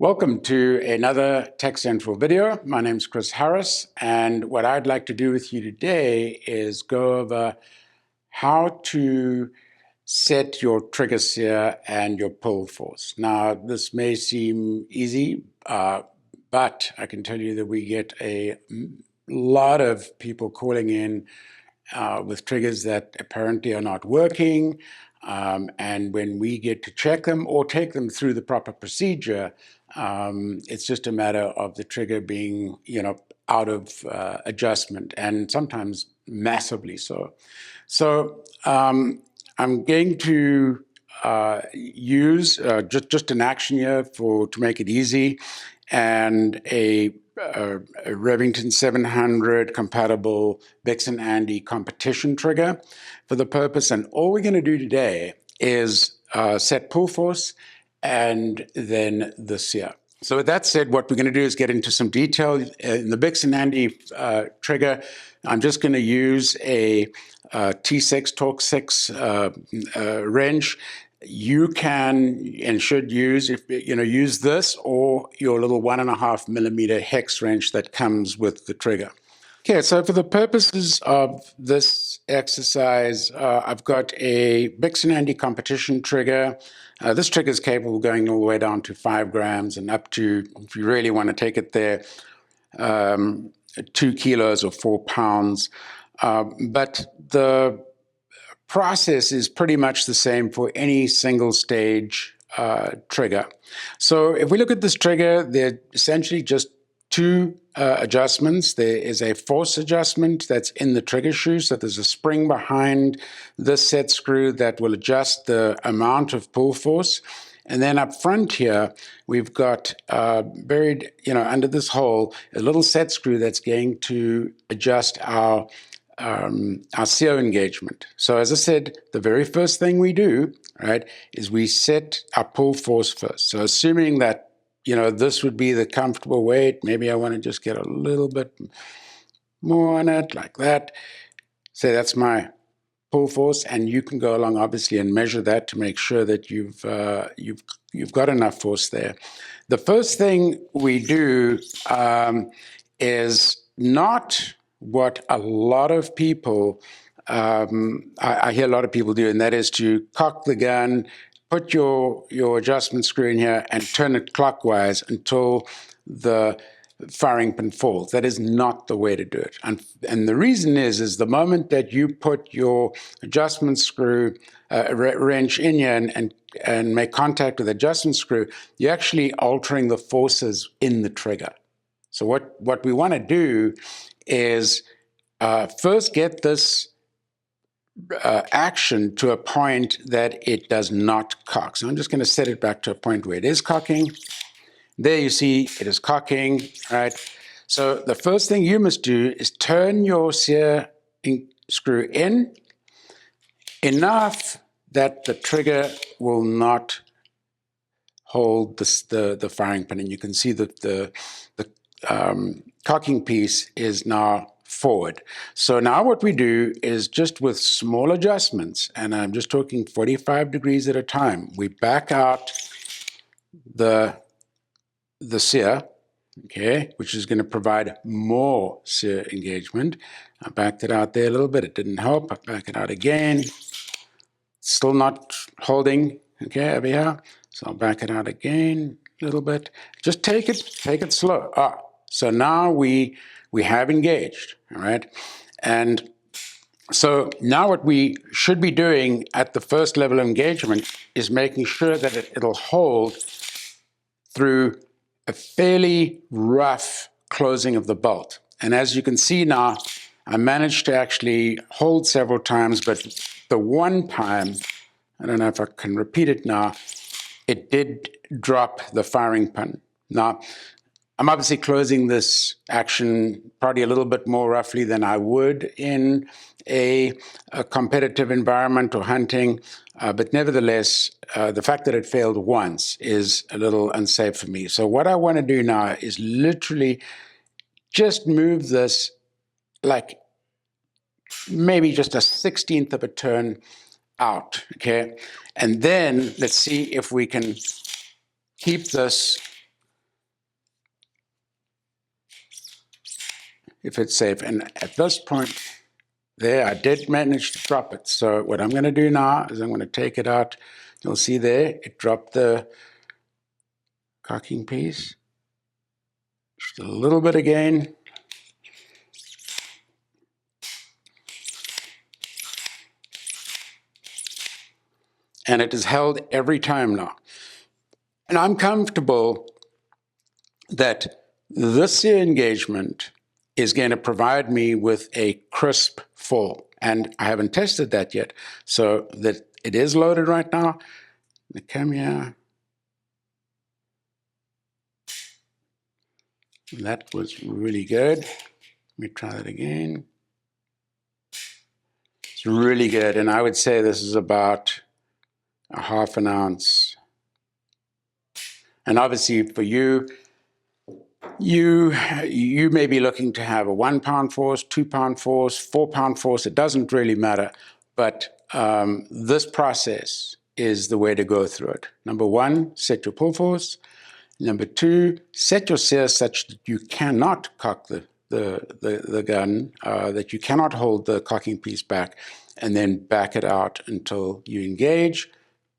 Welcome to another Tech Central video. My name is Chris Harris, and what I'd like to do with you today is go over how to set your trigger sear and your pull force. Now, this may seem easy, but I can tell you that we get a lot of people calling in with triggers that apparently are not working. And when we get to check them or take them through the proper procedure, it's just a matter of the trigger being, out of adjustment, and sometimes massively so. So I'm going to use just an action here to make it easy, and a Revington 700 compatible Bix'n Andy Competition Trigger for the purpose. And all we're going to do today is set pull force and then the sear. So with that said, what we're going to do is get into some detail. In the Bix'n Andy trigger, I'm just going to use a T6 Torque 6 wrench. You can and should use use this or your little 1.5 millimeter hex wrench that comes with the trigger. Okay, so for the purposes of this exercise, I've got a Bix'n Andy Competition Trigger. This trigger is capable of going all the way down to 5 grams and up to, if you really want to take it there, 2 kilos or 4 pounds. But the process is pretty much the same for any single stage trigger. So if we look at this trigger, they're essentially just two adjustments. There is a force adjustment that's in the trigger shoe, so there's a spring behind this set screw that will adjust the amount of pull force. And then up front here, we've got buried, under this hole, a little set screw that's going to adjust our sear engagement. So as I said, the very first thing we do, right, is we set our pull force first. So assuming that, this would be the comfortable weight, maybe I want to just get a little bit more on it, like that. So that's my pull force, and you can go along, obviously, and measure that to make sure that you've got enough force there. The first thing we do is not what a lot of people, I hear a lot of people do, and that is to cock the gun, put your adjustment screw in here and turn it clockwise until the firing pin falls. That is not the way to do it. And the reason is the moment that you put your adjustment screw wrench in here and make contact with the adjustment screw, you're actually altering the forces in the trigger. So what we want to do is first get this action to a point that it does not cock. So I'm just going to set it back to a point where it is cocking. There you see it is cocking, right? So the first thing you must do is turn your sear screw in enough that the trigger will not hold the firing pin. And you can see that the cocking piece is now forward. So now what we do is, just with small adjustments, and I'm just talking 45 degrees at a time, we back out the sear, okay, which is going to provide more sear engagement. I backed it out there a little bit. It didn't help. I back it out again. Still not holding, okay, over here. So I'll back it out again a little bit. Just take it slow. So now we have engaged, all right? And so now what we should be doing at the first level of engagement is making sure that it'll hold through a fairly rough closing of the bolt. And as you can see now, I managed to actually hold several times, but the one time, I don't know if I can repeat it now, it did drop the firing pin. Now, I'm obviously closing this action probably a little bit more roughly than I would in a competitive environment or hunting, but nevertheless, the fact that it failed once is a little unsafe for me. So what I want to do now is literally just move this like maybe just a 1/16 of a turn out, okay? And then let's see if we can keep this if it's safe. And at this point, there, I did manage to drop it. So what I'm going to do now is I'm going to take it out. You'll see there, it dropped the cocking piece. Just a little bit again. And it is held every time now. And I'm comfortable that this engagement is going to provide me with a crisp fall. And I haven't tested that yet. So that it is loaded right now. The camera. That was really good. Let me try that again. It's really good. And I would say this is about a half an ounce. And obviously for you, you may be looking to have a 1 pound force, 2 pound force, 4 pound force. It doesn't really matter. But this process is the way to go through it. Number one, set your pull force. Number two, set your sear such that you cannot cock the gun, that you cannot hold the cocking piece back, and then back it out until you engage,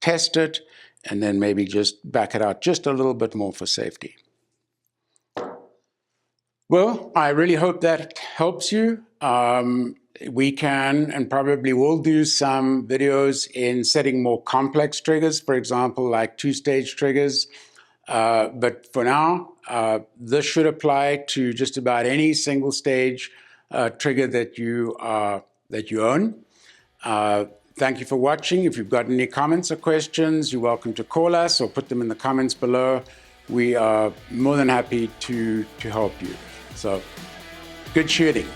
test it, and then maybe just back it out just a little bit more for safety. Well, I really hope that helps you. We can and probably will do some videos in setting more complex triggers, for example, like 2-stage triggers. But for now, this should apply to just about any single stage trigger that you own. Thank you for watching. If you've got any comments or questions, you're welcome to call us or put them in the comments below. We are more than happy to help you. So, good shooting.